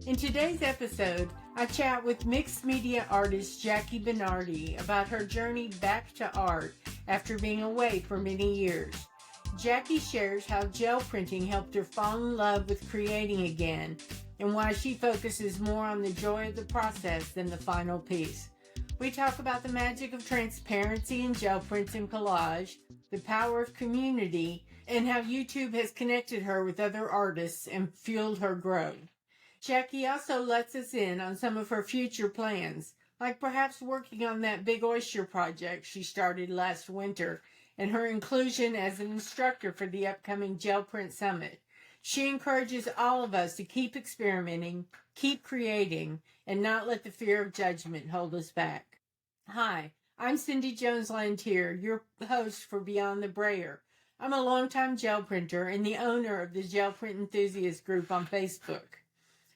In today's episode, I chat with mixed media artist Jackie Bernardi about her journey back to art after being away for many years. Jackie shares how gel printing helped her fall in love with creating again and why she focuses more on the joy of the process than the final piece. We talk about the magic of transparency in gel prints and collage, the power of community, and how YouTube has connected her with other artists and fueled her growth. Jackie also lets us in on some of her future plans, like perhaps working on that big oyster project she started last winter and her inclusion as an instructor for the upcoming Gel Print Summit. She encourages all of us to keep experimenting, keep creating, and not let the fear of judgment hold us back. Hi, I'm Cindy Jones-Lantier, your host for Beyond the Brayer. I'm a longtime gel printer and the owner of the Gel Print Enthusiast group on Facebook.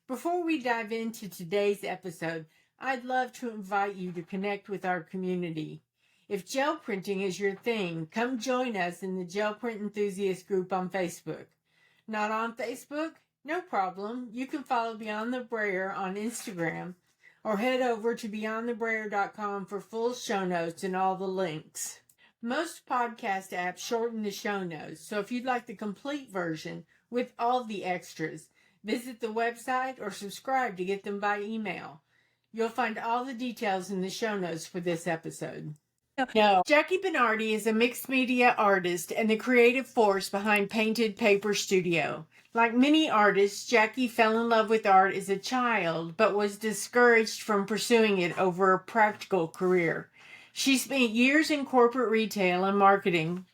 Before we dive into today's episode, I'd love to invite you to connect with our community. If gel printing is your thing, come join us in the Gel Print Enthusiast group on Facebook. Not on Facebook? No problem. You can follow Beyond the Brayer on Instagram or head over to beyondthebrayer.com for full show notes and all the links. Most podcast apps shorten the show notes, so if you'd like the complete version with all the extras, visit the website or subscribe to get them by email. You'll find all the details in the show notes for this episode. No. Jackie Bernardi is a mixed media artist and the creative force behind Painted Paper Studio. Like many artists, Jackie fell in love with art as a child, but was discouraged from pursuing it over a practical career. She spent years in corporate retail and marketing,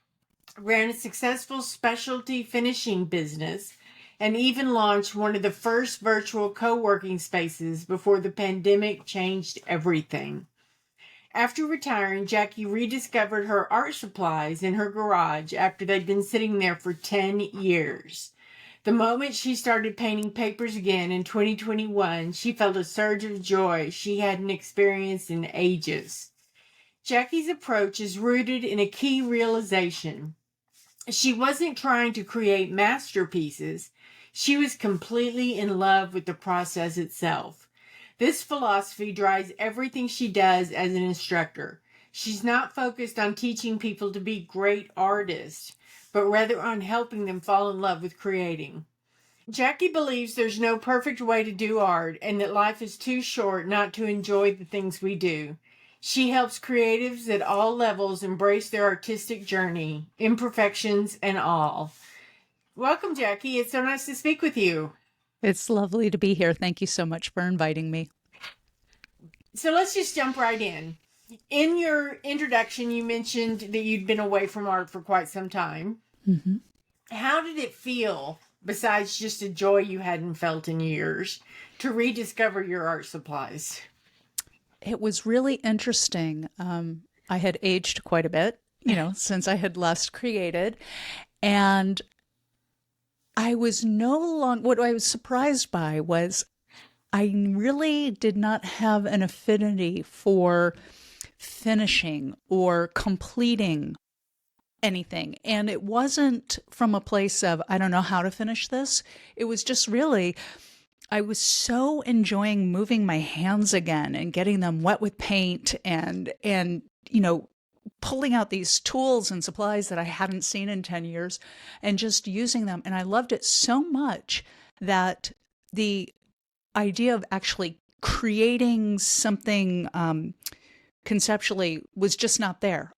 ran a successful specialty finishing business, and even launched one of the first virtual co-working spaces before the pandemic changed everything. After retiring, Jackie rediscovered her art supplies in her garage after they'd been sitting there for 10 years. The moment she started painting papers again in 2021, she felt a surge of joy she hadn't experienced in ages. Jackie's approach is rooted in a key realization. She wasn't trying to create masterpieces. She was completely in love with the process itself. This philosophy drives everything she does as an instructor. She's not focused on teaching people to be great artists, but rather on helping them fall in love with creating. Jackie believes there's no perfect way to do art and that life is too short not to enjoy the things we do. She helps creatives at all levels embrace their artistic journey, imperfections and all. Welcome, Jackie. It's so nice to speak with you. It's lovely to be here. Thank you so much for inviting me. So let's just jump right in. In your introduction, you mentioned that you'd been away from art for quite some time. Mm-hmm. How did it feel, besides just a joy you hadn't felt in years, to rediscover your art supplies? It was really interesting. I had aged quite a bit, since I had last created. And I was what I was surprised by was I really did not have an affinity for finishing or completing anything. And it wasn't from a place of, I don't know how to finish this. It was just really, I was so enjoying moving my hands again and getting them wet with paint and pulling out these tools and supplies that I hadn't seen in 10 years and just using them. And I loved it so much that the idea of actually creating something conceptually was just not there.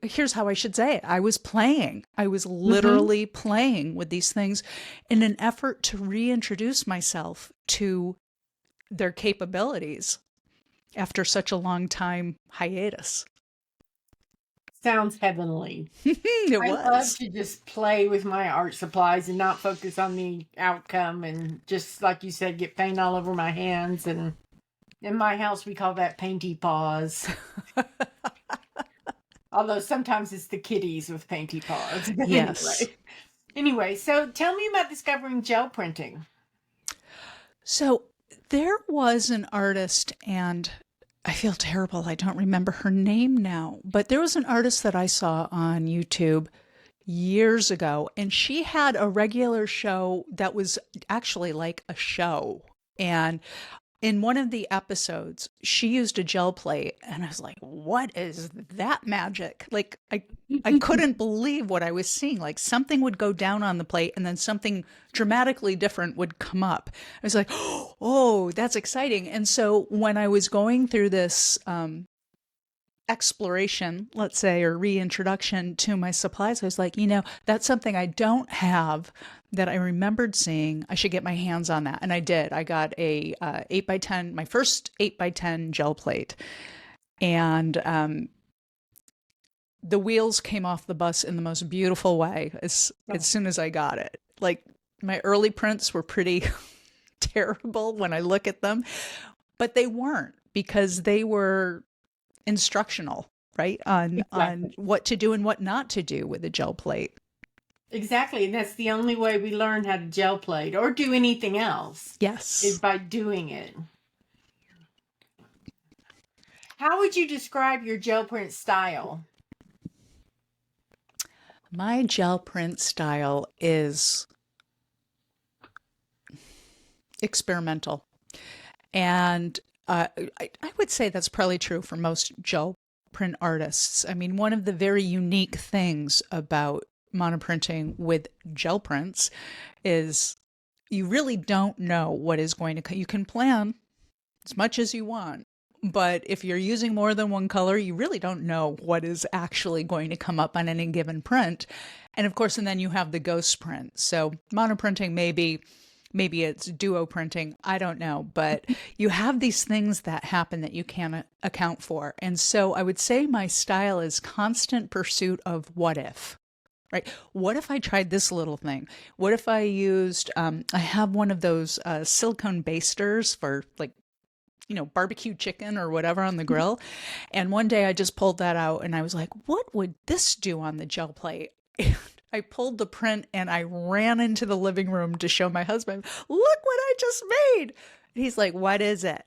Here's how I should say it. I was playing. I was literally playing with these things in an effort to reintroduce myself to their capabilities after such a long time hiatus. Sounds heavenly. It was. I love to just play with my art supplies and not focus on the outcome and just, like you said, get paint all over my hands. And in my house, we call that painty paws. Although sometimes it's the kitties with painty paws. Yes. Anyway, so tell me about discovering gel printing. So there was an artist, and I feel terrible. I don't remember her name now, but there was an artist that I saw on YouTube years ago, and she had a regular show that was actually like a show. And in one of the episodes, she used a gel plate, and I was like, "What is that magic?" Like I couldn't believe what I was seeing. Like something would go down on the plate, and then something dramatically different would come up. I was like, "Oh, that's exciting!" And so when I was going through this exploration, let's say, or reintroduction to my supplies, I was like, that's something I don't have that I remembered seeing. I should get my hands on that. And I did. I got a 8x10, my first 8x10 gel plate. And the wheels came off the bus in the most beautiful way as soon as I got it. Like my early prints were pretty terrible when I look at them, but they weren't, because they were instructional, right? On Exactly. what to do and what not to do with a gel plate. Exactly. And that's the only way we learn how to gel plate or do anything else is Yes. by doing it. How would you describe your gel print style? My gel print style is experimental. And I would say that's probably true for most gel print artists. I mean, one of the very unique things about monoprinting with gel prints is you really don't know what is going to come. You can plan as much as you want, but if you're using more than one color, you really don't know what is actually going to come up on any given print. And of course, and then you have the ghost print. So monoprinting, maybe it's duo printing, I don't know, but you have these things that happen that you can't account for. And so I would say my style is constant pursuit of what if. Right? What if I tried this little thing? What if I used, I have one of those silicone basters for like, barbecue chicken or whatever on the grill. And one day I just pulled that out and I was like, what would this do on the gel plate? And I pulled the print and I ran into the living room to show my husband, look what I just made. And he's like, what is it?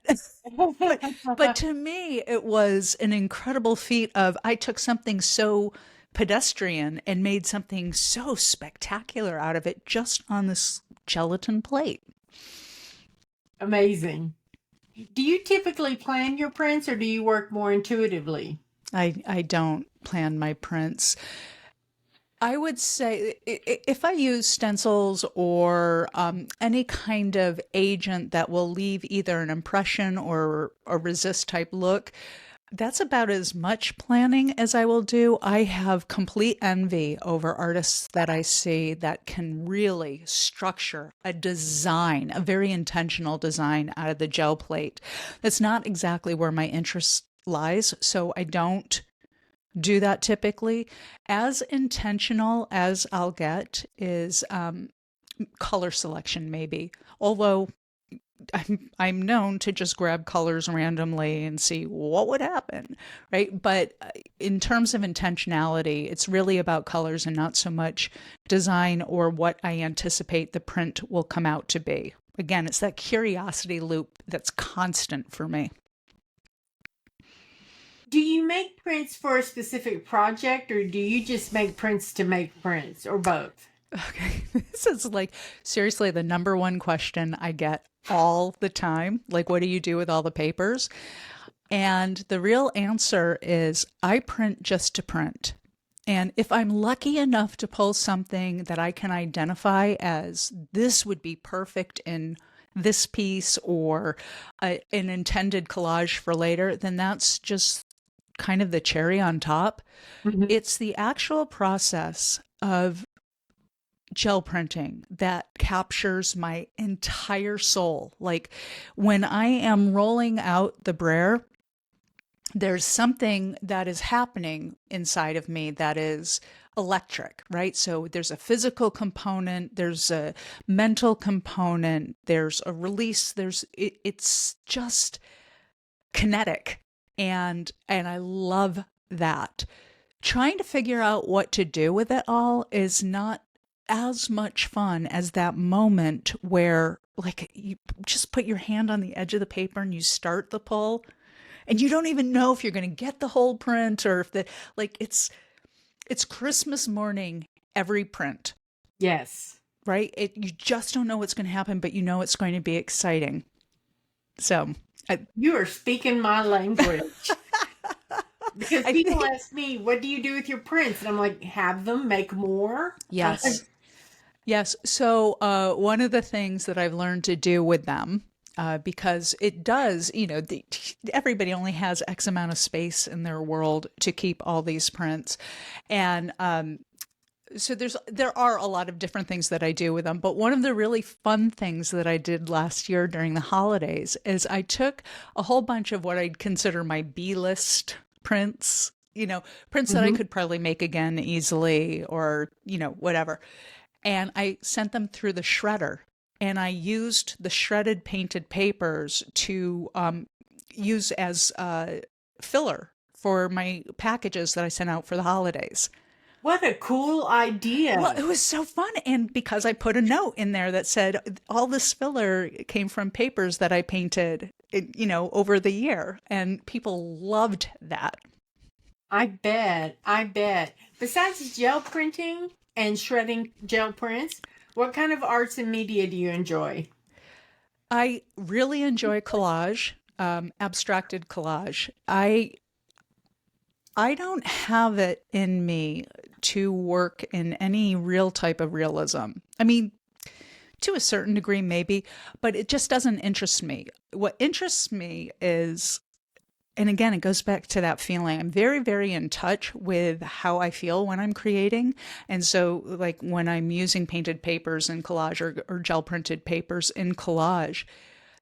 but to me, it was an incredible feat of I took something so pedestrian and made something so spectacular out of it just on this gelatin plate. Amazing. Do you typically plan your prints or do you work more intuitively? I don't plan my prints. I would say if I use stencils or any kind of agent that will leave either an impression or a resist type look, that's about as much planning as I will do. I have complete envy over artists that I see that can really structure a design, a very intentional design out of the gel plate. That's not exactly where my interest lies, so I don't do that typically. As intentional as I'll get is color selection, maybe. Although I'm known to just grab colors randomly and see what would happen, right? But in terms of intentionality, it's really about colors and not so much design or what I anticipate the print will come out to be. Again, it's that curiosity loop that's constant for me. Do you make prints for a specific project or do you just make prints to make prints or both? Okay, this is like seriously the number one question I get all the time. Like, what do you do with all the papers? And the real answer is I print just to print. And if I'm lucky enough to pull something that I can identify as this would be perfect in this piece or an intended collage for later, then that's just kind of the cherry on top. Mhm. It's the actual process of gel printing that captures my entire soul. Like when I am rolling out the brayer, there's something that is happening inside of me that is electric, right? So there's a physical component, there's a mental component, there's a release, it's just kinetic. And I love that. Trying to figure out what to do with it all is not as much fun as that moment where like you just put your hand on the edge of the paper and you start the pull and you don't even know if you're going to get the whole print or if the like it's Christmas morning every print, Yes. right? You just don't know what's going to happen, but you know it's going to be exciting. So You are speaking my language. Because I people think, ask me, what do you do with your prints? And I'm like, have them, make more. yes. Yes. So one of the things that I've learned to do with them, because it does, everybody only has X amount of space in their world to keep all these prints. And so there are a lot of different things that I do with them, but one of the really fun things that I did last year during the holidays is I took a whole bunch of what I'd consider my B-list prints, prints that I Mhm. could probably make again easily, or whatever, and I sent them through the shredder, and I used the shredded painted papers to use as filler for my packages that I sent out for the holidays. What a cool Well, idea. it was so fun. And because I put a note in there that said all this filler came from papers that I painted, over the year. And people loved that. I bet. I bet. Besides gel printing and shredding gel prints, what kind of arts and media do you enjoy? I really enjoy collage, abstracted collage. I don't have it in me to work in any real type of realism. I mean, to a certain degree, maybe, but it just doesn't interest me. What interests me is, and again, it goes back to that feeling. I'm very, very in touch with how I feel when I'm creating. And so, like when I'm using painted papers in collage, or gel printed papers in collage,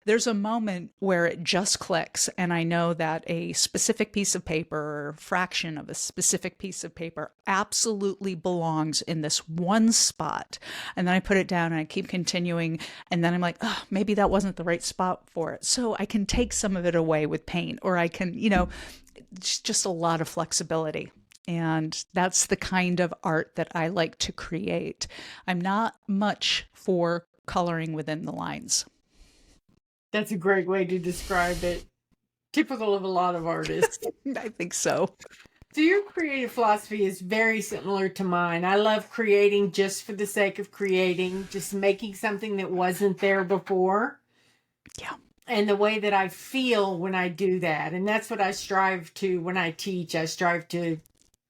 there's a moment where it just clicks, and I know that a specific piece of paper, or a fraction of a specific piece of paper, absolutely belongs in this one spot. And then I put it down and I keep continuing, and then I'm like, oh, maybe that wasn't the right spot for it. So I can take some of it away with paint, or I can, it's just a lot of flexibility. And that's the kind of art that I like to create. I'm not much for coloring within the lines. That's a great way to describe it. Typical of a lot of artists. I think so. So your creative philosophy is very similar to mine. I love creating just for the sake of creating, just making something that wasn't there before. Yeah. And the way that I feel when I do that. And that's what I strive to when I teach. I strive to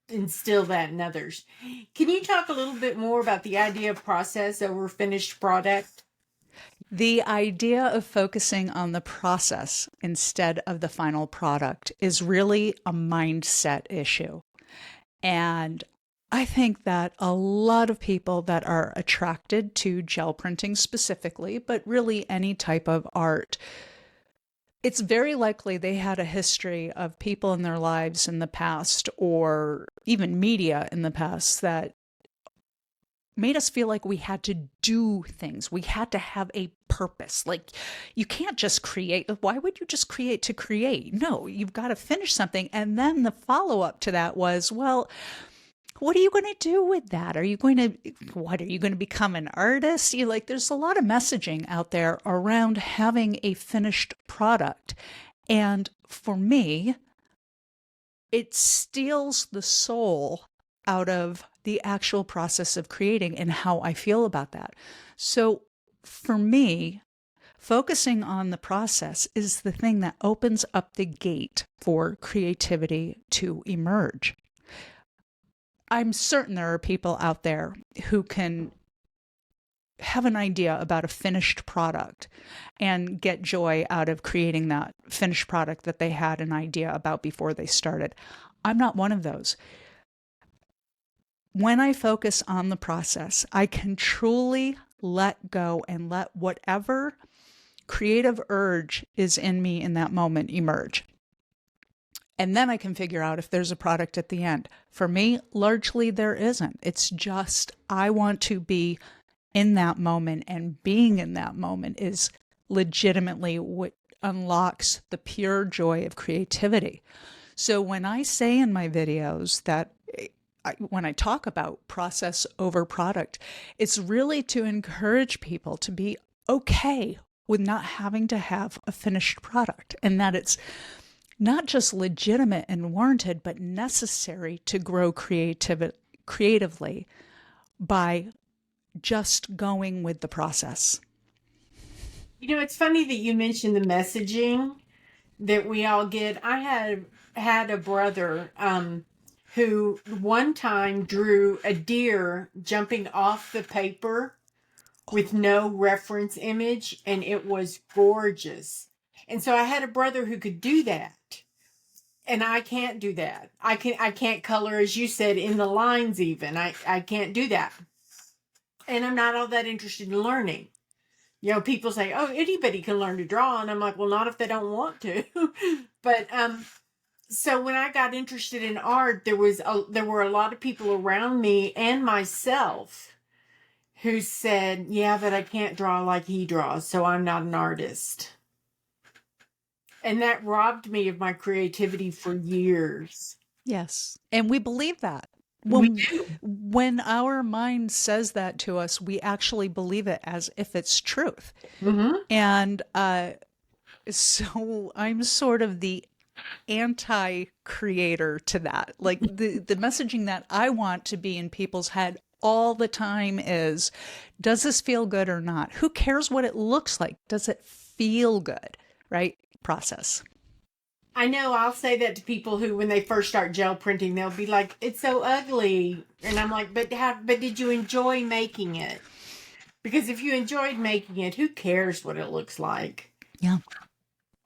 instill that in others. Can you talk a little bit more about the idea of process over finished product? The idea of focusing on the process instead of the final product is really a mindset issue. And I think that a lot of people that are attracted to gel printing specifically, but really any type of art, it's very likely they had a history of people in their lives in the past, or even media in the past, that made us feel like we had to do things. We had to have a purpose. Like, you can't just create. Why would you just create to create? No, you've got to finish something. And then the follow up to that was, well, what are you going to do with that? Are you going to become an artist? There's a lot of messaging out there around having a finished product. And for me, it steals the soul out of the actual process of creating and how I feel about that. So for me, focusing on the process is the thing that opens up the gate for creativity to emerge. I'm certain there are people out there who can have an idea about a finished product and get joy out of creating that finished product that they had an idea about before they started. I'm not one of those. When I focus on the process, I can truly let go and let whatever creative urge is in me in that moment emerge. And then I can figure out if there's a product at the end. For me, largely there isn't. It's just I want to be in that moment, and being in that moment is legitimately what unlocks the pure joy of creativity. So when I say in my videos that when I talk about process over product, it's really to encourage people to be okay with not having to have a finished product, and that it's not just legitimate and warranted, but necessary to grow creatively by just going with the process. It's funny that you mentioned the messaging that we all get. I had a brother who one time drew a deer jumping off the paper with no reference image, and it was gorgeous. And so I had a brother who could do that. And I can't do that. I can't color, as you said, in the lines even. I can't do that. And I'm not all that interested in learning. People say, "Oh, anybody can learn to draw," and I'm like, "Well, not if they don't want to." But so when I got interested in art, there were a lot of people around me and myself who said, "Yeah, but I can't draw like he draws, so I'm not an artist." And that robbed me of my creativity for years. Yes. And we believe that. We When do. when our mind says that to us, we actually believe it as if it's truth. Mm-hmm. And so I'm sort of the anti-creator to that. Like the messaging that I want to be in people's head all the time is, does this feel good or not? Who cares what it looks like? Does it feel good? Right? Process. I know I'll say that to people who, when they first start gel printing, they'll be like, "It's so ugly." And I'm like, but did you enjoy making it? Because if you enjoyed making it, who cares what it looks like? Yeah,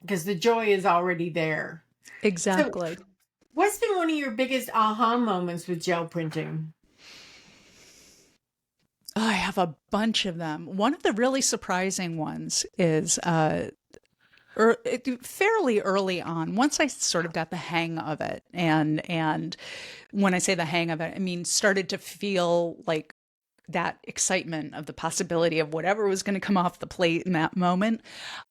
Because the joy is already there. So, exactly. what's been one of your biggest aha moments with gel printing? Oh, I have a bunch of them. One of the really surprising ones is fairly early on, once I sort of got the hang of it, and when I say the hang of it, I mean started to feel like that excitement of the possibility of whatever was going to come off the plate in that moment.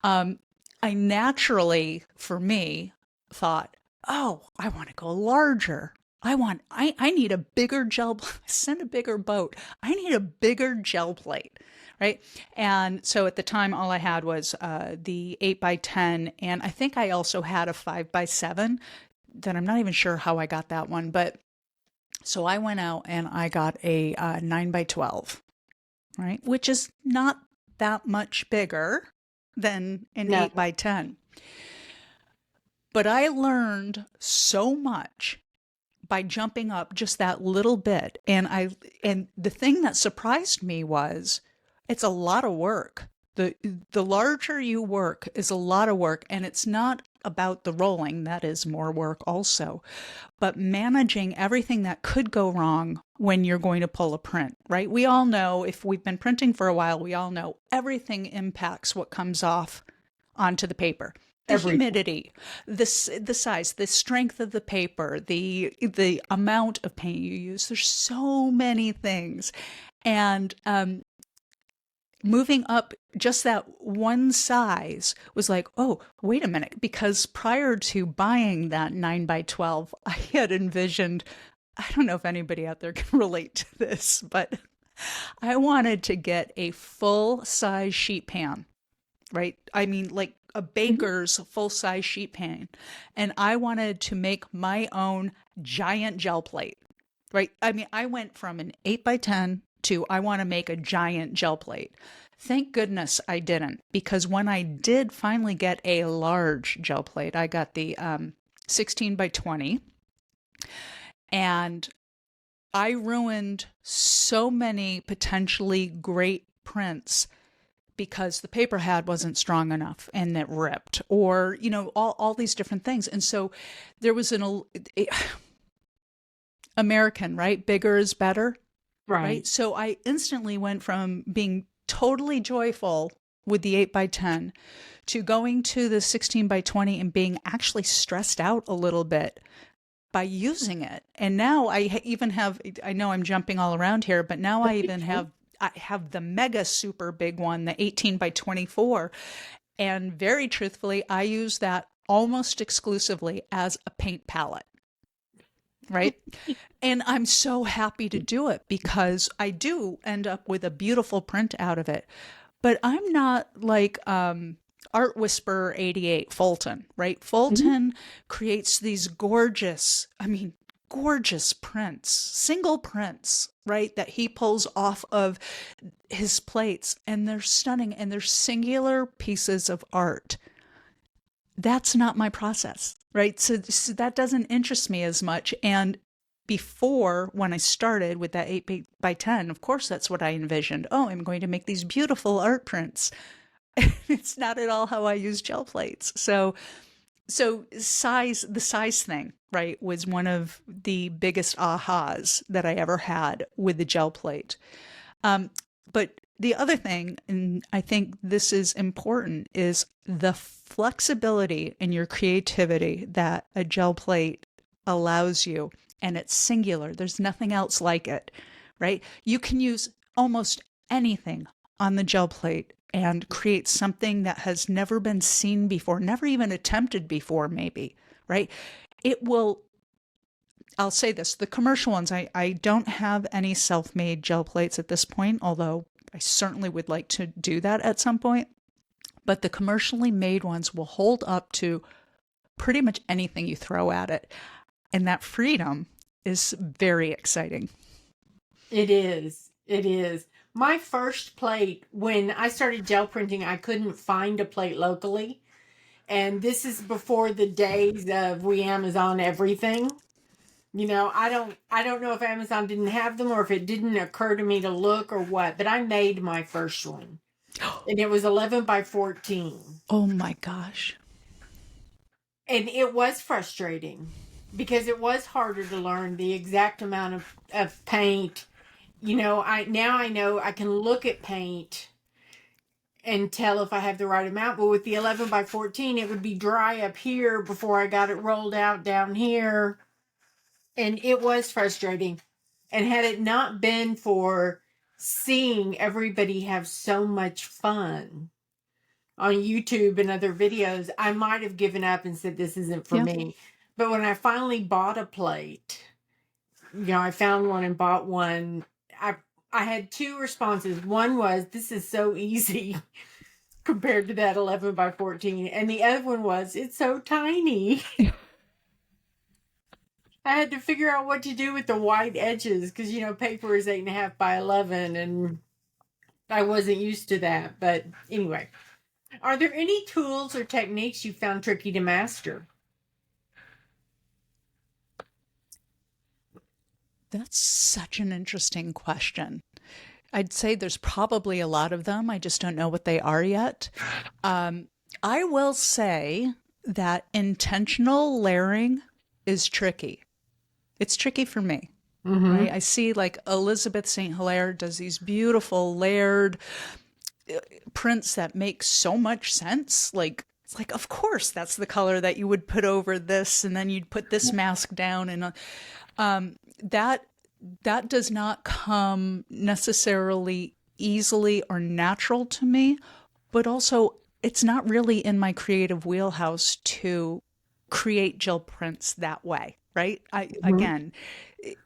Um, I naturally, for me, thought, oh, I want to go larger. I need a bigger gel, send a bigger boat. I need a bigger gel plate, right? And so at the time, all I had was the 8x10, and I think I also had a 5x7 that I'm not even sure how I got that one, but so I went out and I got a 9x12, right? Which is not that much bigger than an No. 8x10. But I learned so much by jumping up just that little bit. And the thing that surprised me was it's a lot of work. The larger you work is a lot of work, and it's not about the rolling, that is more work also, but managing everything that could go wrong when you're going to pull a print, right? We all know, if we've been printing for a while, we all know everything impacts what comes off onto the paper. The Every humidity, the size, the strength of the paper, the amount of paint you use. There's so many things. And moving up just that one size was like, oh, wait a minute. Because prior to buying that 9x12, I had envisioned, I don't know if anybody out there can relate to this, but I wanted to get a full size sheet pan, right? I mean, like a baker's full size sheet pan. And I wanted to make my own giant gel plate, right? I mean, I went from an 8x10 to I want to make a giant gel plate. Thank goodness I didn't, because when I did finally get a large gel plate, I got the 16x20, and I ruined so many potentially great prints because the paper pad wasn't strong enough and it ripped, or, all these different things. And so there was American, right? Bigger is better, right? right. So I instantly went from being totally joyful with the 8x10 to going to the 16x20 and being actually stressed out a little bit by using it. And now I even have, I know I'm jumping all around here, but now I have the mega super big one, the 18x24. And very truthfully, I use that almost exclusively as a paint palette, right? And I'm so happy to do it because I do end up with a beautiful print out of it. But I'm not like Art Whisperer 88 Fulton, right? Mhm. Fulton creates these gorgeous, I mean, gorgeous prints, single prints, right, that he pulls off of his plates, and they're stunning and they're singular pieces of art. That's not my process, right? So that doesn't interest me as much. And before, when I started with that 8 by 10, of course, that's what I envisioned. Oh, I'm going to make these beautiful art prints. It's not at all how I use gel plates. So the size thing, right, was one of the biggest ahas that I ever had with the gel plate. But the other thing, and I think this is important, is the flexibility in your creativity that a gel plate allows you. And it's singular. There's nothing else like it, right? You can use almost anything on the gel plate and create something that has never been seen before, never even attempted before, maybe, right? It will, I'll say this, the commercial ones, I don't have any self-made gel plates at this point, although I certainly would like to do that at some point. But the commercially made ones will hold up to pretty much anything you throw at it. And that freedom is very exciting. It is. It is. My first plate, when I started gel printing, I couldn't find a plate locally. And this is before the days of we Amazon everything. I don't know if Amazon didn't have them or if it didn't occur to me to look or what, but I made my first one. And it was 11 by 14. Oh my gosh. And it was frustrating because it was harder to learn the exact amount of paint. I know I can look at paint and tell if I have the right amount, but with the 11 by 14, it would be dry up here before I got it rolled out down here. And it was frustrating. And had it not been for seeing everybody have so much fun on YouTube and other videos, I might have given up and said, this isn't for me. But when I finally bought a plate, I found one and bought one. I had two responses. One was, this is so easy compared to that 11 by 14. And the other one was, it's so tiny. I had to figure out what to do with the white edges because, paper is 8.5 by 11 and I wasn't used to that. But anyway, are there any tools or techniques you found tricky to master? That's such an interesting question. I'd say there's probably a lot of them. I just don't know what they are yet. I will say that intentional layering is tricky. It's tricky for me, right? I see like Elizabeth St. Hilaire does these beautiful layered prints that make so much sense. Like, it's like, of course, that's the color that you would put over this, and then you'd put this mask down, and that does not come necessarily easily or natural to me, but also it's not really in my creative wheelhouse to create gel prints that way, right? Again,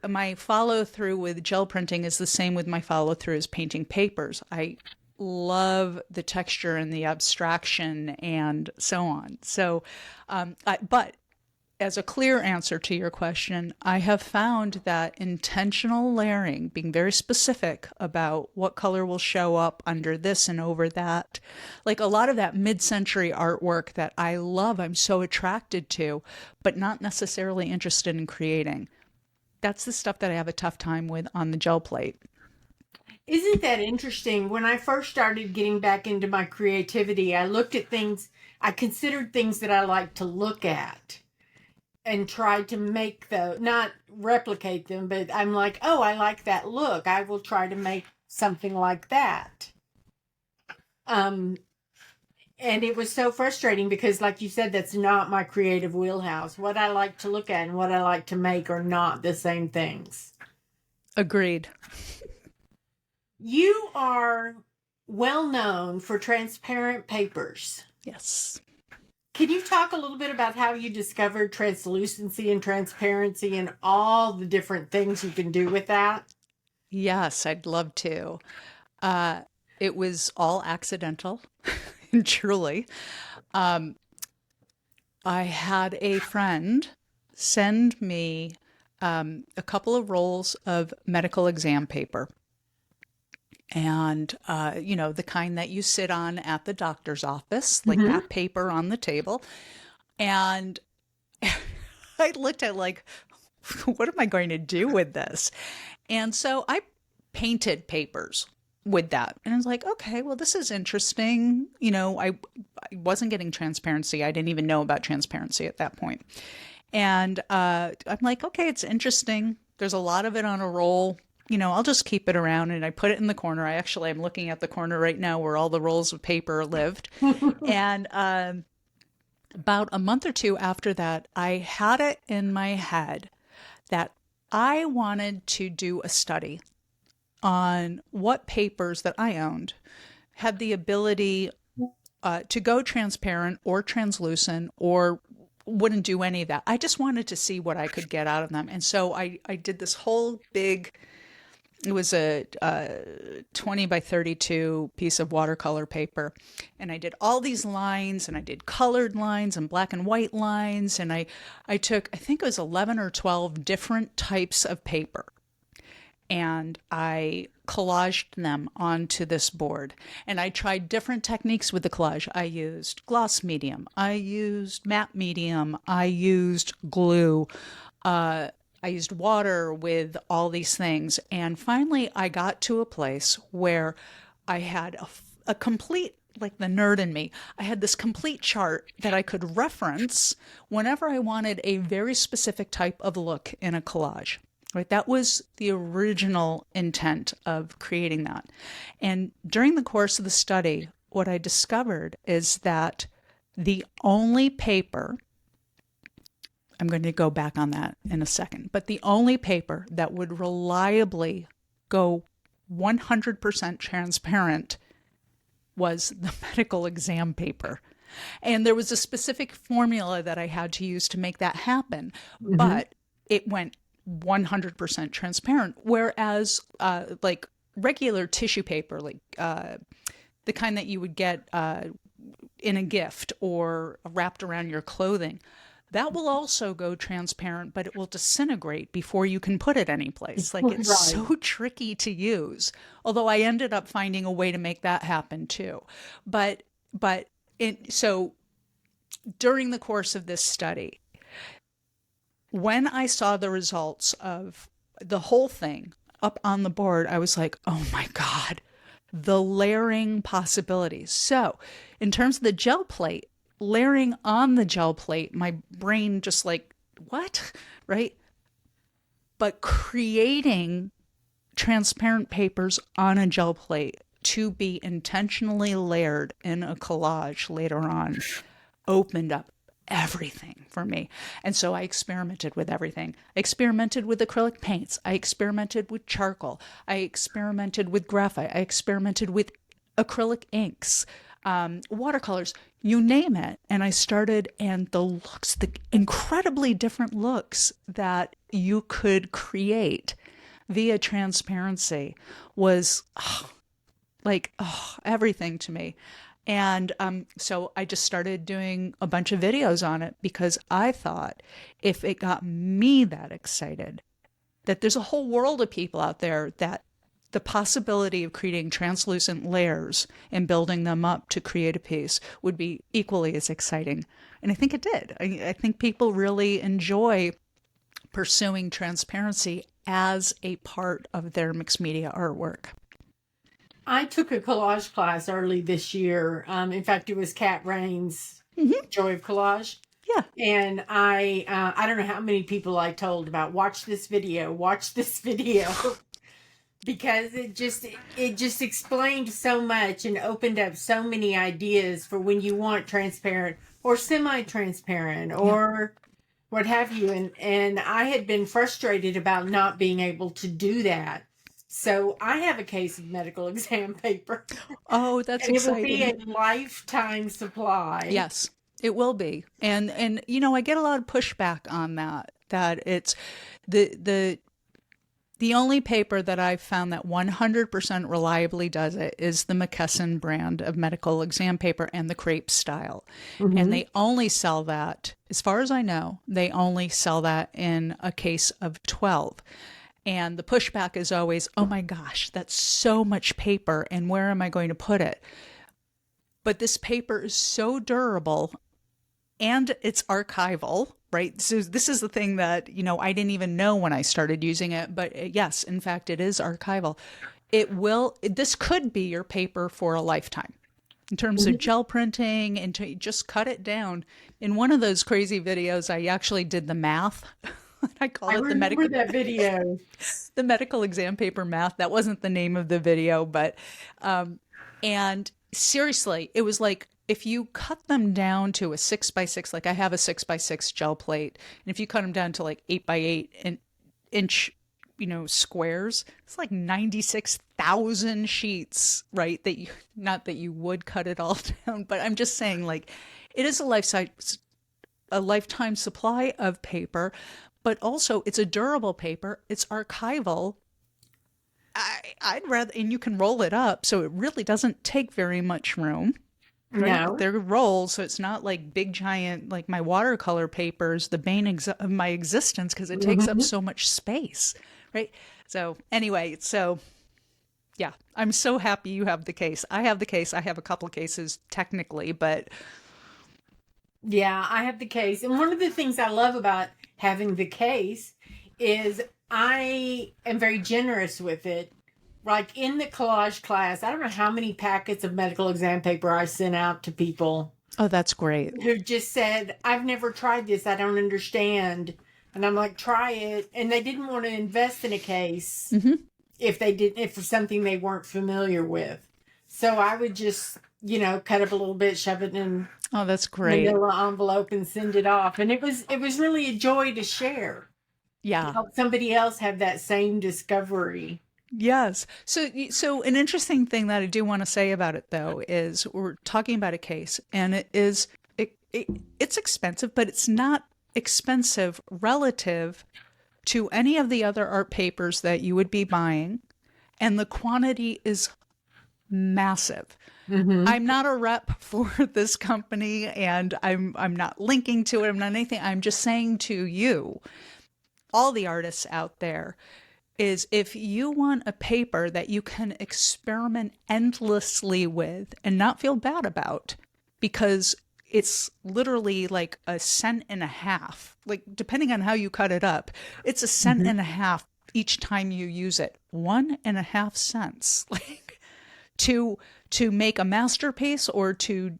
my follow through with gel printing is the same with my follow through as painting papers. I love the texture and the abstraction and so on. So, but as a clear answer to your question, I have found that intentional layering, being very specific about what color will show up under this and over that, like a lot of that mid-century artwork that I love, I'm so attracted to, but not necessarily interested in creating. That's the stuff that I have a tough time with on the gel plate. Isn't that interesting? When I first started getting back into my creativity, I looked at things, I considered things that I like to look at and tried to make not replicate them, but I'm like, oh, I like that look. I will try to make something like that. And it was so frustrating because, like you said, that's not my creative wheelhouse. What I like to look at and what I like to make are not the same things. Agreed. You are well known for transparent papers. Yes. Can you talk a little bit about how you discovered translucency and transparency and all the different things you can do with that? Yes, I'd love to. It was all accidental, truly. I had a friend send me a couple of rolls of medical exam paper. And, the kind that you sit on at the doctor's office, like Mm-hmm. that paper on the table. And I looked at like, what am I going to do with this? And so I painted papers with that. And I was like, okay, well, this is interesting. I wasn't getting transparency. I didn't even know about transparency at that point. And I'm like, okay, it's interesting. There's a lot of it on a roll. I'll just keep it around, and I put it in the corner. I'm looking at the corner right now where all the rolls of paper lived. And about a month or two after that, I had it in my head that I wanted to do a study on what papers that I owned had the ability to go transparent or translucent or wouldn't do any of that. I just wanted to see what I could get out of them. And so I did this whole big, it was a 20 by 32 piece of watercolor paper. And I did all these lines, and I did colored lines and black and white lines. And I took, I think it was 11 or 12 different types of paper, and I collaged them onto this board. And I tried different techniques with the collage. I used gloss medium, I used matte medium, I used glue, I used water with all these things. And finally, I got to a place where I had a complete, like the nerd in me, I had this complete chart that I could reference whenever I wanted a very specific type of look in a collage. Right, that was the original intent of creating that. And during the course of the study, what I discovered is that the only paper, I'm going to go back on that in a second, but the only paper that would reliably go 100% transparent was the medical exam paper. And there was a specific formula that I had to use to make that happen, but it went 100% transparent. Whereas, like regular tissue paper, like the kind that you would get in a gift or wrapped around your clothing, that will also go transparent, but it will disintegrate before you can put it anyplace. Like it's Right. so tricky to use. Although I ended up finding a way to make that happen too. So during the course of this study, when I saw the results of the whole thing up on the board, I was like, oh my God, the layering possibilities. So, in terms of the gel plate, layering on the gel plate, my brain just like, what? Right? But creating transparent papers on a gel plate to be intentionally layered in a collage later on opened up everything for me. And so I experimented with everything. I experimented with acrylic paints. I experimented with charcoal. I experimented with graphite. I experimented with acrylic inks, watercolors, you name it. And I started, and the looks, the incredibly different looks that you could create via transparency was everything to me. And so I just started doing a bunch of videos on it because I thought if it got me that excited, that there's a whole world of people out there that the possibility of creating translucent layers and building them up to create a piece would be equally as exciting. And I think it did. I think people really enjoy pursuing transparency as a part of their mixed media artwork. I took a collage class early this year. In fact, it was Kat Rain's Mm-hmm. Joy of Collage. Yeah. And I don't know how many people I told about watch this video, because it just explained so much and opened up so many ideas for when you want transparent or semi-transparent Yeah. or what have you. And I had been frustrated about not being able to do that. So I have a case of medical exam paper, Oh, that's and it will be exciting. a lifetime supply. Yes, it will be. And I get a lot of pushback on that it's the The only paper that I've found that 100% reliably does it is the McKesson brand of medical exam paper and the crepe style. And Mm-hmm. they only sell that, as far as I know, they only sell that in a case of 12. And the pushback is always, oh my gosh, that's so much paper, and where am I going to put it? But this paper is so durable and it's archival, right? So this is the thing that, I didn't even know when I started using it, but yes, in fact, it is archival. This could be your paper for a lifetime in terms of gel printing, and to just cut it down. In one of those crazy videos, I actually did the math. I I call it remember that video. the medical exam paper math. That wasn't the name of the video, but and seriously, it was like if you cut them down to a 6x6, like I have a 6x6 gel plate, and if you cut them down to like 8x8 inch, squares, it's like 96,000 sheets, right? Not that you would cut it all down, but I'm just saying, like, it is a lifetime supply of paper, but also it's a durable paper. It's archival. I'd rather, and you can roll it up, so it really doesn't take very much room, right? No. They're rolls, so it's not like big giant, like my watercolor papers, the bane of my existence, because it takes up Mm-hmm. so much space, right? So anyway, yeah, I'm so happy you have the case. I have the case. I have a couple of cases technically, but Yeah, I have the case. And one of the things I love about having the case is I am very generous with it. Like in the collage class, I don't know how many packets of medical exam paper I sent out to people oh, that's great. who just said, I've never tried this. I don't understand. And I'm like, try it. And they didn't want to invest in a case if for something they weren't familiar with. So I would just, cut up a little bit, shove it in Oh, that's great. manila envelope and send it off. And it was really a joy to share, to Yeah. help somebody else have that same discovery. Yes. So an interesting thing that I do want to say about it, though, is we're talking about a case, and it's expensive, but it's not expensive relative to any of the other art papers that you would be buying, and the quantity is massive. Mm-hmm. I'm not a rep for this company, and I'm not linking to it. I'm not anything. I'm just saying to you, all the artists out there, is if you want a paper that you can experiment endlessly with and not feel bad about, because it's literally like a cent and a half, like depending on how you cut it up, it's a cent and a half each time you use it. 1.5 cents, like to make a masterpiece or to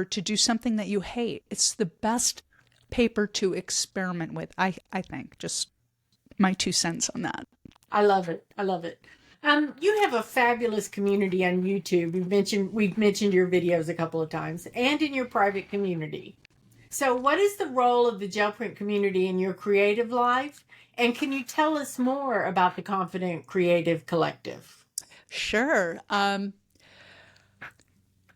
do something that you hate. It's the best paper to experiment with. I think, just my 2 cents on that. I love it. I love it. You have a fabulous community on YouTube. We've mentioned your videos a couple of times, and in your private community. So, what is the role of the gel print community in your creative life? And can you tell us more about the Confident Creative Collective? Sure.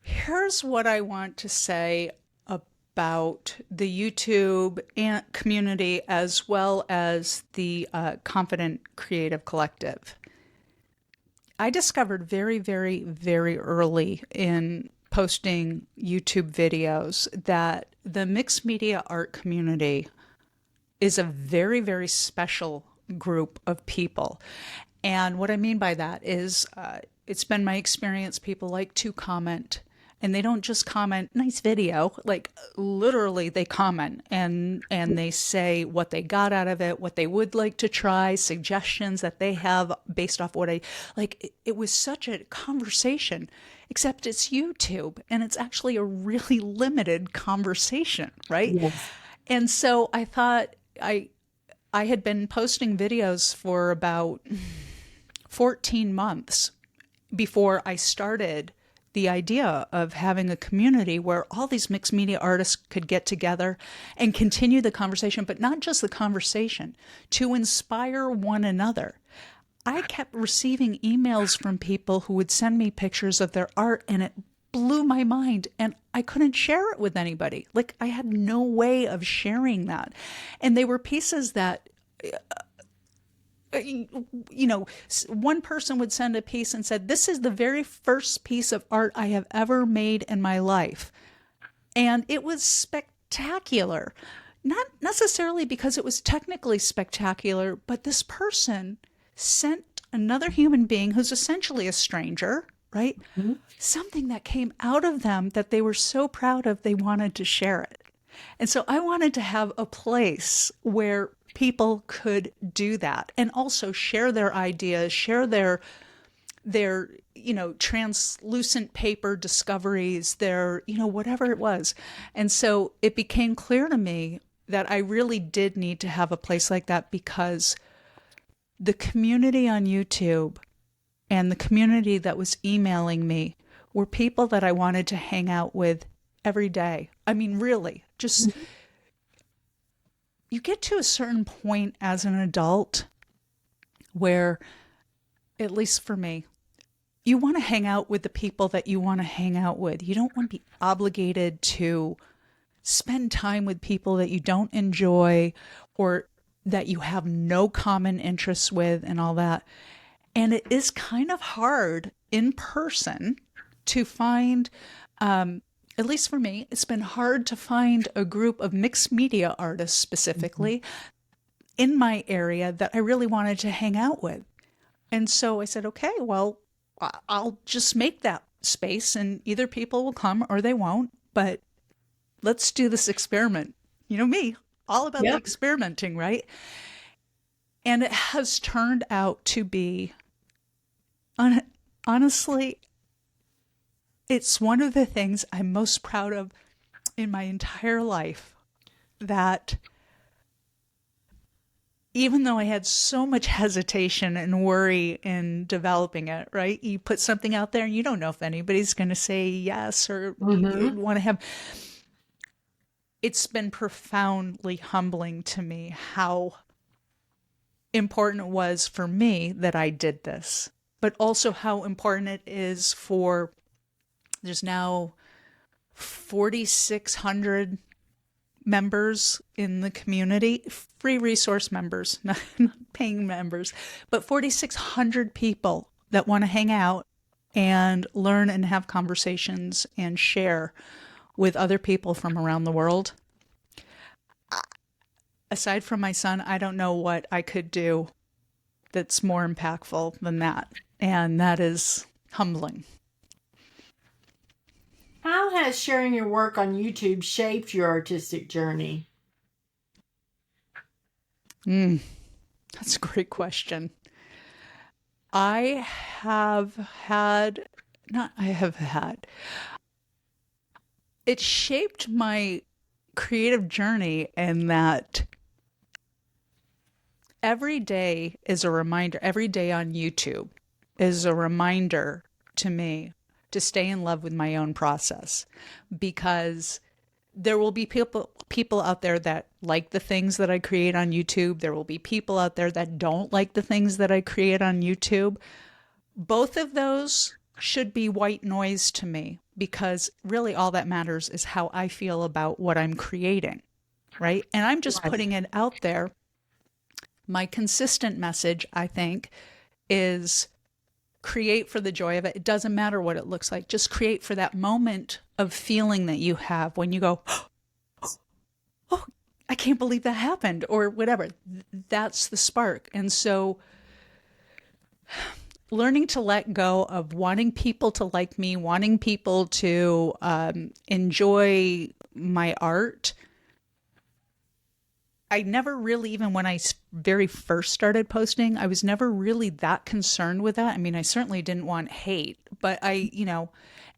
Here's what I want to say about the YouTube and community, as well as the Confident Creative Collective. I discovered very, very, very early in posting YouTube videos that the mixed media art community is a very, very special group of people. And what I mean by that is it's been my experience, people like to comment, and they don't just comment nice video, like literally they comment and they say what they got out of it, what they would like to try, suggestions that they have based off what I like. It was such a conversation, except it's YouTube and it's actually a really limited conversation, right? Yes. And so I thought I had been posting videos for about 14 months before I started the idea of having a community where all these mixed media artists could get together and continue the conversation, but not just the conversation, to inspire one another. I kept receiving emails from people who would send me pictures of their art, and it blew my mind, and I couldn't share it with anybody. Like, I had no way of sharing that. And they were pieces that one person would send a piece and said, "This is the very first piece of art I have ever made in my life." And it was spectacular. Not necessarily because it was technically spectacular, but this person sent another human being who's essentially a stranger, right? Mm-hmm. Something that came out of them that they were so proud of, they wanted to share it. And so I wanted to have a place where people could do that and also share their ideas, share their translucent paper discoveries, their whatever it was. And so it became clear to me that I really did need to have a place like that, because the community on YouTube and the community that was emailing me were people that I wanted to hang out with every day. I mean, really, just you get to a certain point as an adult where, at least for me, you want to hang out with the people that you want to hang out with. You don't want to be obligated to spend time with people that you don't enjoy or that you have no common interests with and all that. And it is kind of hard in person to find, at least for me, it's been hard to find a group of mixed media artists specifically in my area that I really wanted to hang out with. And so I said, okay, well, I'll just make that space and either people will come or they won't, but let's do this experiment. You know me, all about the experimenting, right? And it has turned out to be, honestly, it's one of the things I'm most proud of in my entire life, that even though I had so much hesitation and worry in developing it, right? You put something out there and you don't know if anybody's going to say yes or you want to have. It's been profoundly humbling to me how important it was for me that I did this, but also how important it is for, there's now 4,600 members in the community, free resource members, not paying members, but 4,600 people that want to hang out and learn and have conversations and share with other people from around the world. Aside from my son, I don't know what I could do that's more impactful than that. And that is humbling. How has sharing your work on YouTube shaped your artistic journey? That's a great question. I have had, it shaped my creative journey in that every day is a reminder, every day on YouTube is a reminder to me to stay in love with my own process, because there will be people out there that like the things that I create on YouTube. There will be people out there that don't like the things that I create on YouTube. Both of those should be white noise to me, because really all that matters is how I feel about what I'm creating, right? And I'm just putting it out there. My consistent message, I think, is create for the joy of it. It doesn't matter what it looks like. Just create for that moment of feeling that you have when you go, oh, I can't believe that happened, or whatever. That's the spark. And so learning to let go of wanting people to like me, wanting people to enjoy my art. I never really, even when I very first started posting, I was never really that concerned with that. I mean, I certainly didn't want hate, but and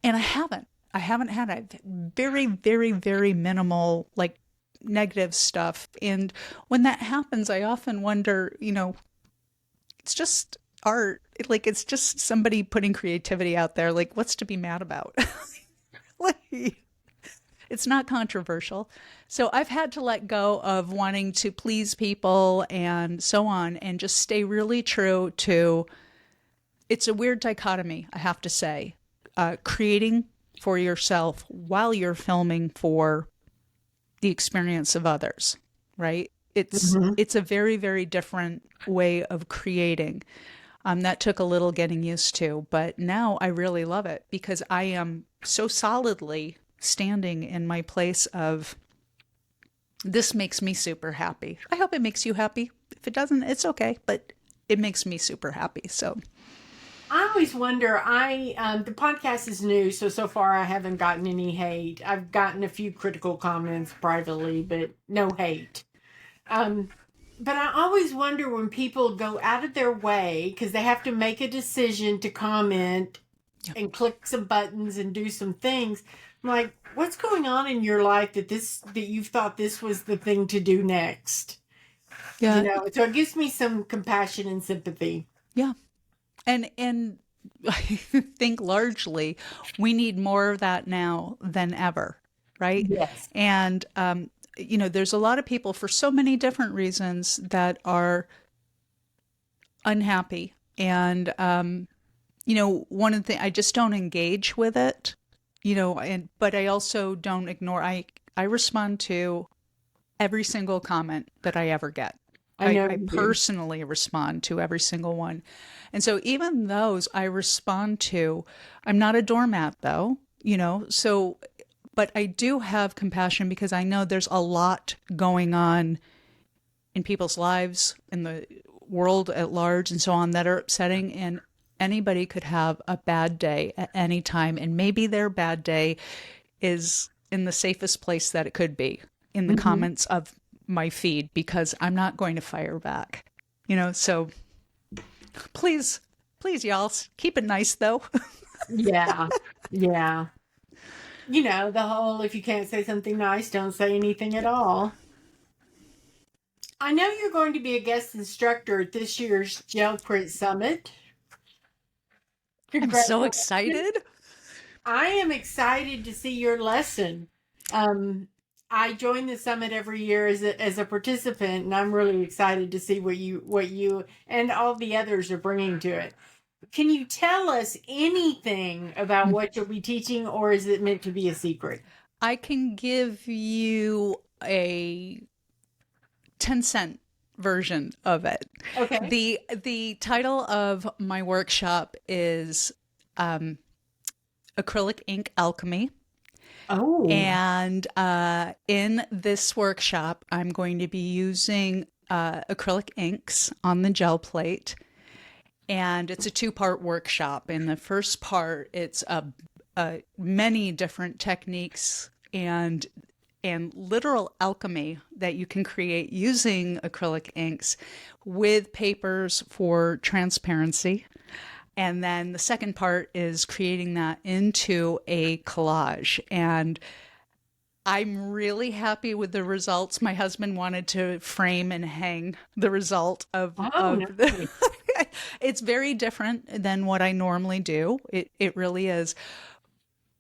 I haven't had very, very, very minimal, like, negative stuff. And when that happens, I often wonder, it's just art. It's just somebody putting creativity out there. Like, what's to be mad about? It's not controversial. So I've had to let go of wanting to please people and so on, and just stay really true to, it's a weird dichotomy, I have to say, creating for yourself while you're filming for the experience of others, right? Mhm. It's a very, very different way of creating. That took a little getting used to, but now I really love it because I am so solidly standing in my place of this makes me super happy. I hope it makes you happy. If it doesn't, it's okay, but it makes me super happy. So, I always wonder. The podcast is new, so far I haven't gotten any hate. I've gotten a few critical comments privately, but no hate. Um, but I always wonder when people go out of their way because they have to make a decision to comment yeah. and click some buttons and do some things. I'm like, what's going on in your life that you've thought this was the thing to do next? Yeah. So it gives me some compassion and sympathy. Yeah. And I think largely we need more of that now than ever, right? Yes. And there's a lot of people for so many different reasons that are unhappy. And one of the I just don't engage with it, but I also don't ignore. I respond to every single comment that I ever get. I know I you do. personally respond to every single one. And so even those I respond to, I'm not a doormat though, so, but I do have compassion because I know there's a lot going on in people's lives, in the world at large, and so on that are upsetting. And anybody could have a bad day at any time. And maybe their bad day is in the safest place that it could be in the Hmm. comments of my feed because I'm not going to fire back. So please, please, y'all, keep it nice though. Yeah. Yeah. The whole if you can't say something nice, don't say anything at all. I know you're going to be a guest instructor at this year's Gel Print Summit. I'm so Congratulations. excited. I am excited to see your lesson. Um, I join the summit every year as a participant, and I'm really excited to see what you and all the others are bringing to it. Can you tell us anything about what you'll be teaching, or is it meant to be a secret? I can give you a 10-cent version of it. Okay. The title of my workshop is Acrylic Ink Alchemy. Oh. And in this workshop, I'm going to be using acrylic inks on the gel plate. And it's a two-part workshop. In the first part, it's many different techniques and literal alchemy that you can create using acrylic inks with papers for transparency. And then the second part is creating that into a collage. And I'm really happy with the results. My husband wanted to frame and hang the result Oh, of the nice. it's very different than what I normally do. It really is.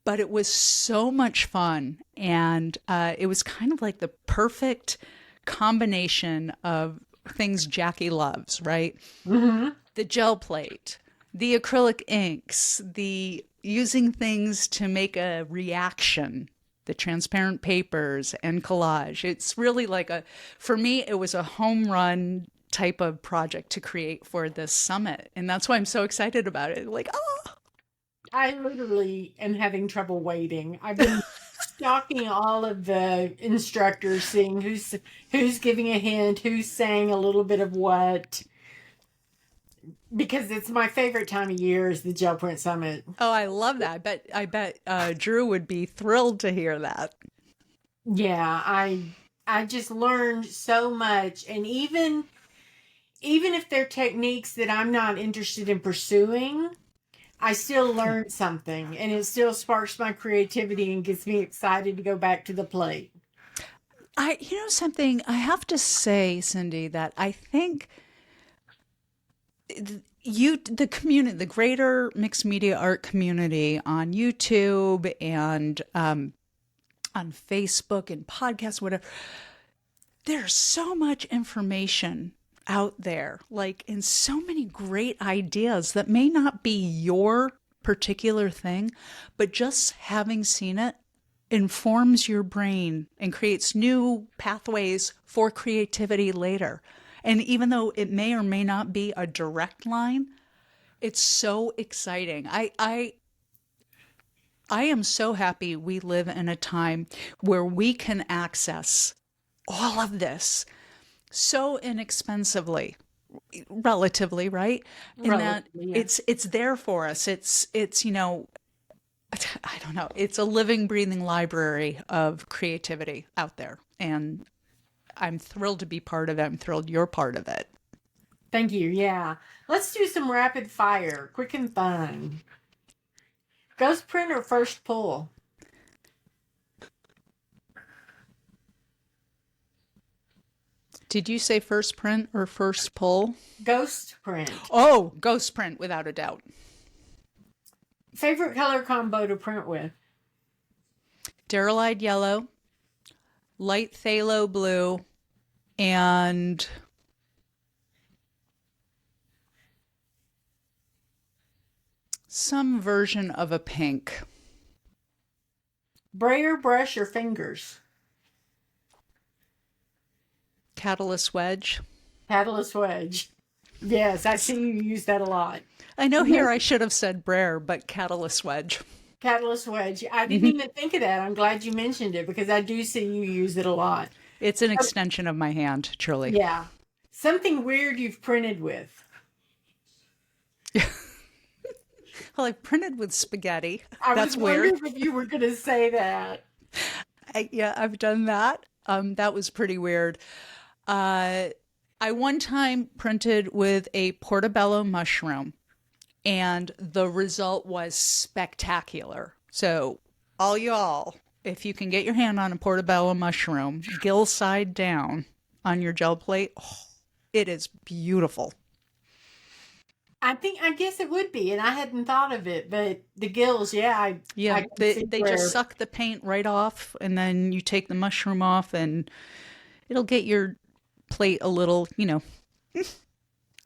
But it was so much fun. And it was kind of like the perfect combination of things Jackie loves, right? Hmm. The gel plate, the acrylic inks, the using things to make a reaction, the transparent papers and collage. It's really like for me, it was a home run type of project to create for this summit. And that's why I'm so excited about it. Like, oh, I literally am having trouble waiting. I've been stalking all of the instructors, seeing who's giving a hint, who's saying a little bit of what, because it's my favorite time of year is the Gel Print Summit. oh, I love that. I bet Drew would be thrilled to hear that. Yeah, I just learned so much, and even if they're techniques that I'm not interested in pursuing, I still Yeah. learned something, and it still sparks my creativity and gets me excited to go back to the plate. Something I have to say, Cindy, that I think the community, the greater mixed media art community on YouTube and on Facebook and podcasts, whatever, there's so much information out there, like, and so many great ideas that may not be your particular thing, but just having seen it informs your brain and creates new pathways for creativity later. And even though it may or may not be a direct line, it's so exciting. I am so happy we live in a time where we can access all of this so inexpensively, relatively, right? In that Relatively, yeah. it's there for us. It's I don't know. It's a living, breathing library of creativity out there. And I'm thrilled to be part of it. I'm thrilled you're part of it. Thank you. Yeah. Let's do some rapid fire, quick and fun. Ghost print or first pull? Did you say first print or first pull? Ghost print. Oh, ghost print, without a doubt. Favorite color combo to print with? Derylide yellow, light phthalo blue, and some version of a pink. Brayer, brush, or fingers? Catalyst wedge. Catalyst wedge. Yes, I see you use that a lot. I know here I should have said brayer, but catalyst wedge. Catalyst wedge. I didn't even think of that. I'm glad you mentioned it because I do see you use it a lot. It's an extension of my hand, truly. Yeah. Something weird you've printed with. Well, I've printed with spaghetti. I That's was weird. wondering if you were going to say that. Yeah, I've done that. That was pretty weird. I one time printed with a portobello mushroom, and the result was spectacular. So, all y'all, if you can get your hand on a portobello mushroom, gill side down on your gel plate, oh, it is beautiful. I guess it would be, and I hadn't thought of it, but the gills, yeah, I Yeah, can they see they where. just suck the paint right off, and then you take the mushroom off, and it'll get your plate a little,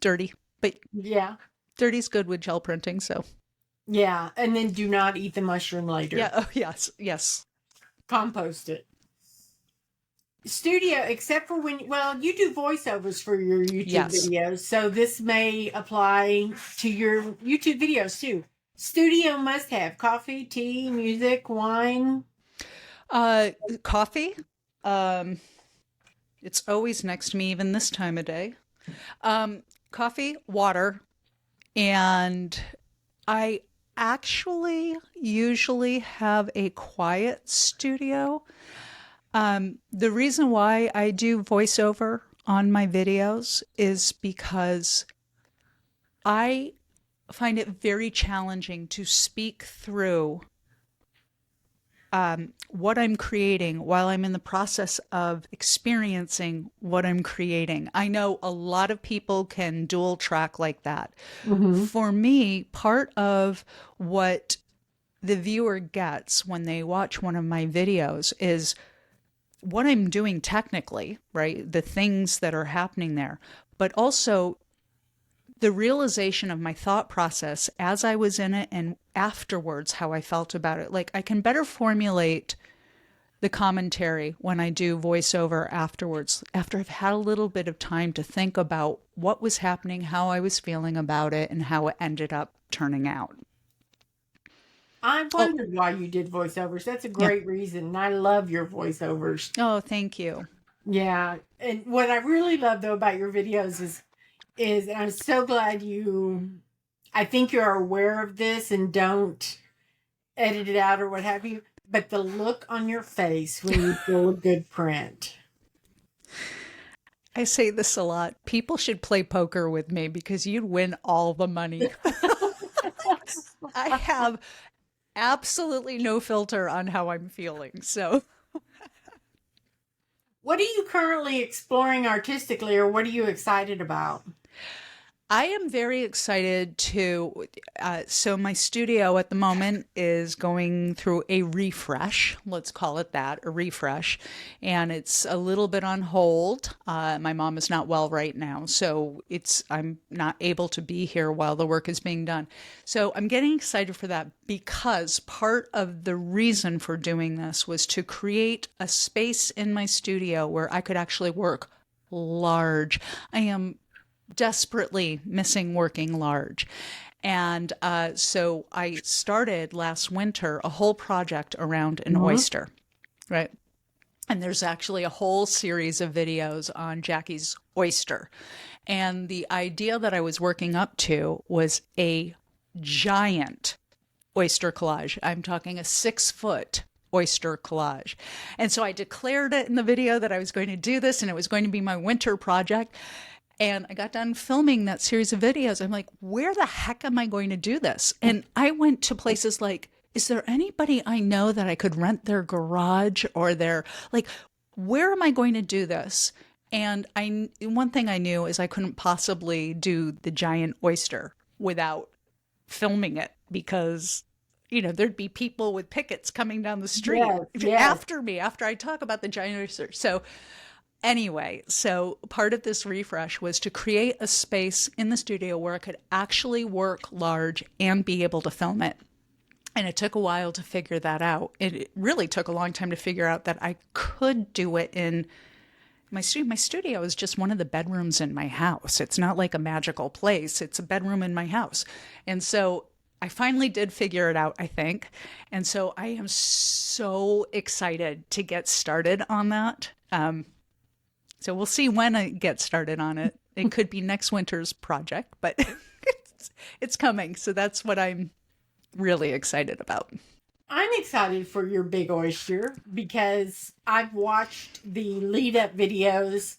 dirty. But Yeah, dirty's good with gel printing, so yeah, and then do not eat the mushroom yeah. later. Oh, yes, yes. Compost it. Studio, except for when, well, you do voiceovers for your YouTube Yes. videos, so this may apply to your YouTube videos too. Studio must have coffee, tea, music, wine. Coffee. Um, it's always next to me, even this time of day. Coffee, water, and I actually usually have a quiet studio. The reason why I do voiceover on my videos is because I find it very challenging to speak through what I'm creating while I'm in the process of experiencing what I'm creating. I know a lot of people can dual track like that. Mm-hmm. For me, part of what the viewer gets when they watch one of my videos is what I'm doing technically, right? The things that are happening there, but also the realization of my thought process as I was in it and afterwards how I felt about it. Like I can better formulate the commentary when I do voiceover afterwards, after I've had a little bit of time to think about what was happening, how I was feeling about it, and how it ended up turning out. I Oh, wondered why you did voiceovers. That's a yeah. great reason, and I love your voiceovers. Oh, thank you. Yeah, and what I really love though about your videos is and I'm so glad I think you're aware of this and don't edit it out or what have you, but the look on your face when you pull a good print. I say this a lot. People should play poker with me because you'd win all the money. I have absolutely no filter on how I'm feeling. So, What are you currently exploring artistically or what are you excited about? I am very excited to. So, my studio at the moment is going through a refresh. Let's call it that, a refresh. And it's a little bit on hold. My mom is not well right now. So, I'm not able to be here while the work is being done. So, I'm getting excited for that because part of the reason for doing this was to create a space in my studio where I could actually work large. I am desperately missing working large. And so I started last winter a whole project around an Mhm. oyster, right? And there's actually a whole series of videos on Jackie's oyster. And the idea that I was working up to was a giant oyster collage. I'm talking a 6 foot oyster collage. And so I declared it in the video that I was going to do this and it was going to be my winter project. And I got done filming that series of videos. I'm like, where the heck am I going to do this? And I went to places like, is there anybody I know that I could rent their garage or their, like, where am I going to do this? And one thing I knew is I couldn't possibly do the giant oyster without filming it because there'd be people with pickets coming down the street Yes, yes. after me after I talk about the giant oyster. So anyway, so part of this refresh was to create a space in the studio where I could actually work large and be able to film it. And it took a while to figure that out. It really took a long time to figure out that I could do it in my studio. My studio is just one of the bedrooms in my house. It's not like a magical place. It's a bedroom in my house. And so I finally did figure it out, I think. And so I am so excited to get started on that. So we'll see when I get started on it. It could be next winter's project, but it's coming. So that's what I'm really excited about. I'm excited for your big oyster because I've watched the lead up videos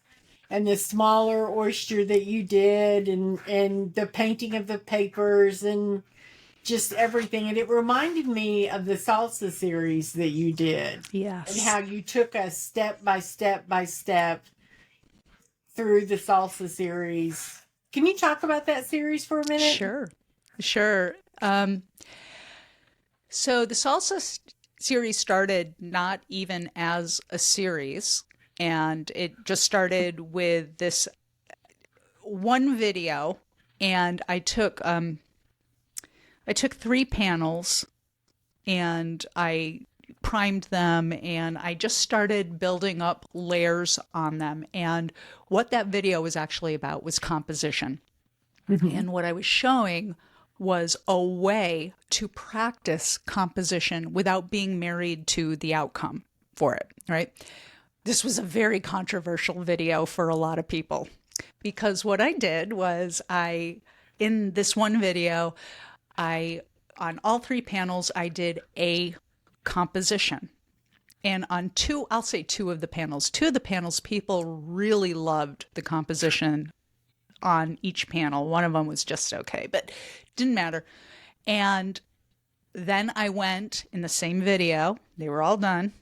and the smaller oyster that you did and the painting of the papers and just everything. And it reminded me of the salsa series that you did and Yes. how you took us step by step by step through the salsa series. Can you talk about that series for a minute? Sure. Sure. So the salsa series started not even as a series, and it just started with this one video, and I took 3 panels and I primed them and I just started building up layers on them. And what that video was actually about was composition. Mhm. And what I was showing was a way to practice composition without being married to the outcome for it, right? This was a very controversial video for a lot of people because what I did was in this one video, on all 3 panels, I did a composition. And on I'll say 2 of the panels, people really loved the composition on each panel. One of them was just okay, but didn't matter. And then I went in the same video, they were all done.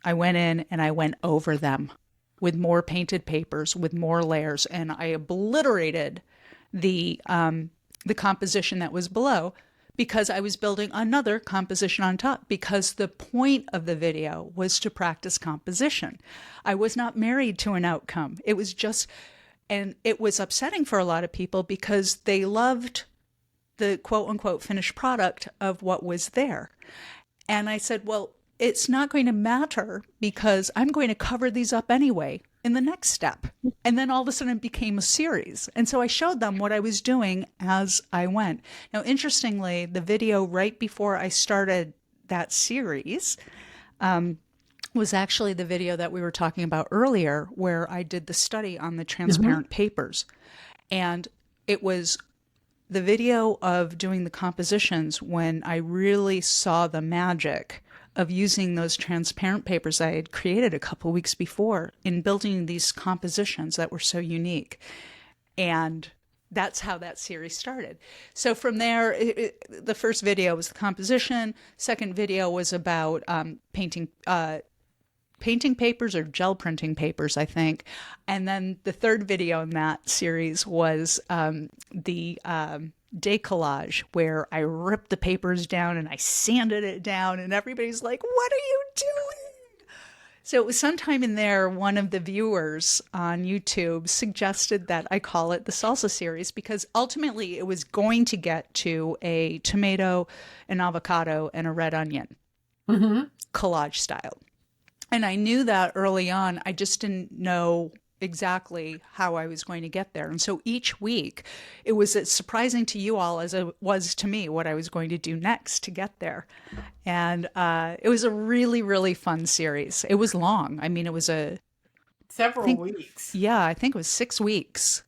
I went in and I went over them with more painted papers, with more layers, and I obliterated the composition that was below because I was building another composition on top because the point of the video was to practice composition. I was not married to an outcome. It was just, and it was upsetting for a lot of people because they loved the quote unquote finished product of what was there. And I said, well, it's not going to matter because I'm going to cover these up anyway in the next step. And then all of a sudden it became a series. And so I showed them what I was doing as I went. Now, interestingly, the video right before I started that series was actually the video that we were talking about earlier, where I did the study on the transparent papers. And it was the video of doing the compositions when I really saw the magic of using those transparent papers I had created a couple weeks before in building these compositions that were so unique. And that's how that series started. So from there, the first video was the composition. Second video was about painting painting papers or gel printing papers, I think. And then the third video in that series was the decollage, where I ripped the papers down and I sanded it down, and everybody's like, "What are you doing?" So it was sometime in there, one of the viewers on YouTube suggested that I call it the salsa series, because ultimately it was going to get to a tomato, an avocado, and a red onion collage style. And I knew that early on. I just didn't know exactly how I was going to get there. And so each week, it was as surprising to you all as it was to me what I was going to do next to get there. And it was a really, really fun series. It was long. I mean, it was Several weeks. yeah, I think it was 6 weeks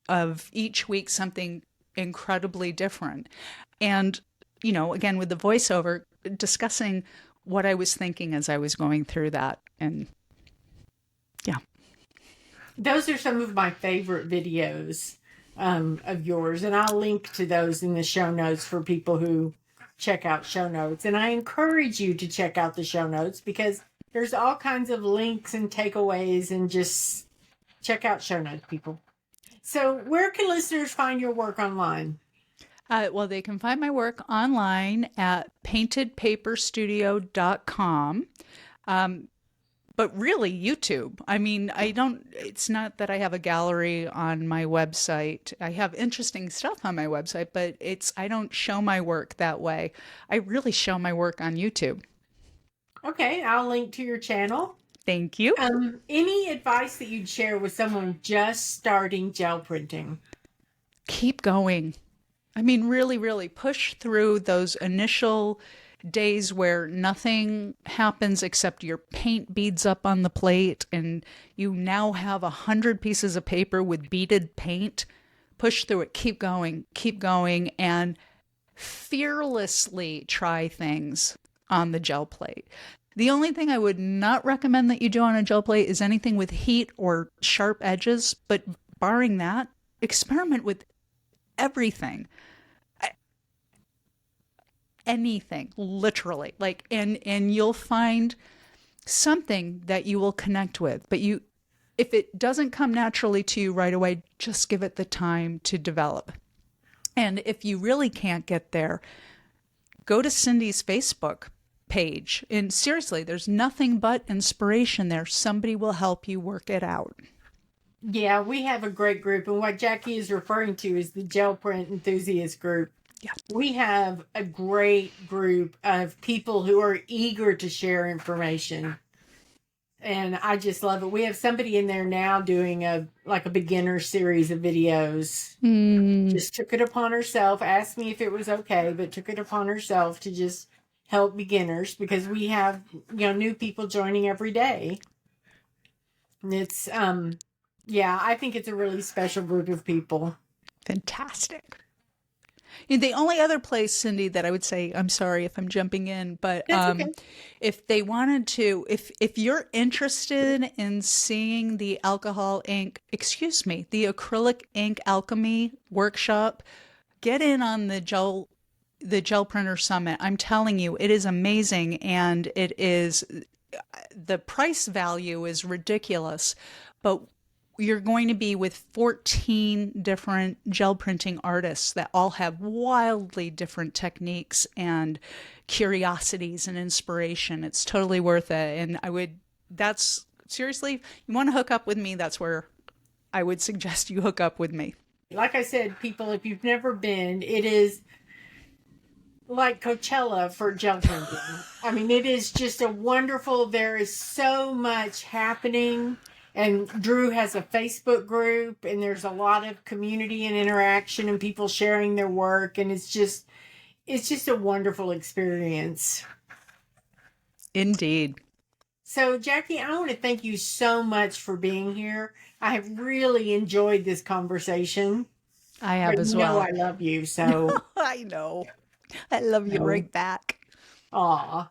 of each week something incredibly different. And, again, with the voiceover, discussing what I was thinking as I was going through that. And yeah. Those are some of my favorite videos of yours, and I'll link to those in the show notes for people who check out show notes. And I encourage you to check out the show notes, because there's all kinds of links and takeaways, and just check out show notes, people. So where can listeners find your work online? Well, they can find my work online at paintedpaperstudio.com. But really, YouTube. I mean, it's not that I have a gallery on my website. I have interesting stuff on my website, but I don't show my work that way. I really show my work on YouTube. Okay, I'll link to your channel. Thank you. Any advice that you'd share with someone just starting gel printing? Keep going. I mean, really, really push through those initial days where nothing happens except your paint beads up on the plate and you now have 100 pieces of paper with beaded paint. Push through it. Keep going, and fearlessly try things on the gel plate. The only thing I would not recommend that you do on a gel plate is anything with heat or sharp edges, but barring that, experiment with everything. Anything, literally, and you'll find something that you will connect with. But if it doesn't come naturally to you right away, just give it the time to develop. And if you really can't get there, go to Cindy's Facebook page. And seriously, there's nothing but inspiration there. Somebody will help you work it out. Yeah, we have a great group, and what Jackie is referring to is the Gel Print Enthusiast Group. Yeah. We have a great group of people who are eager to share information. And I just love it. We have somebody in there now doing a beginner series of videos. Just took it upon herself, asked me if it was okay, but took it upon herself to just help beginners, because we have, new people joining every day. And it's, I think it's a really special group of people. Fantastic. The only other place, Cindy, that I would say, I'm sorry if I'm jumping in, but Okay. if they wanted to, if you're interested in seeing the the acrylic ink alchemy workshop, get in on the gel printer summit. I'm telling you, it is amazing, and the price value is ridiculous, but you're going to be with 14 different gel printing artists that all have wildly different techniques and curiosities and inspiration. It's totally worth it. And seriously, if you want to hook up with me, that's where I would suggest you hook up with me. Like I said, people, if you've never been, it is like Coachella for gel printing. I mean, it is just there is so much happening. And Drew has a Facebook group, and there's a lot of community and interaction and people sharing their work. And it's just a wonderful experience. Indeed. So, Jackie, I want to thank you so much for being here. I have really enjoyed this conversation. I have as well. I love you, so. I know. I love you right back. Aw.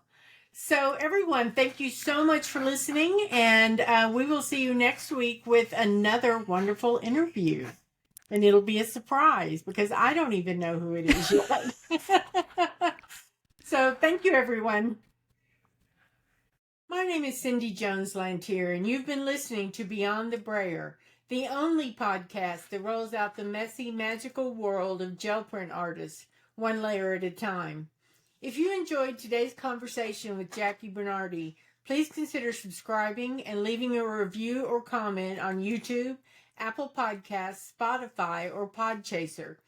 So, everyone, thank you so much for listening, and we will see you next week with another wonderful interview. And it'll be a surprise, because I don't even know who it is yet. So, thank you, everyone. My name is Cindy Jones Lantier, and you've been listening to Beyond the Brayer, the only podcast that rolls out the messy, magical world of gel print artists, one layer at a time. If you enjoyed today's conversation with Jackie Bernardi, please consider subscribing and leaving a review or comment on YouTube, Apple Podcasts, Spotify, or Podchaser.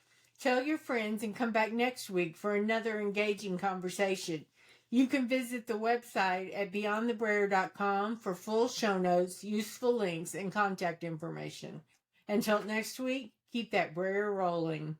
Tell your friends and come back next week for another engaging conversation. You can visit the website at beyondthebrayer.com for full show notes, useful links, and contact information. Until next week, keep that brayer rolling.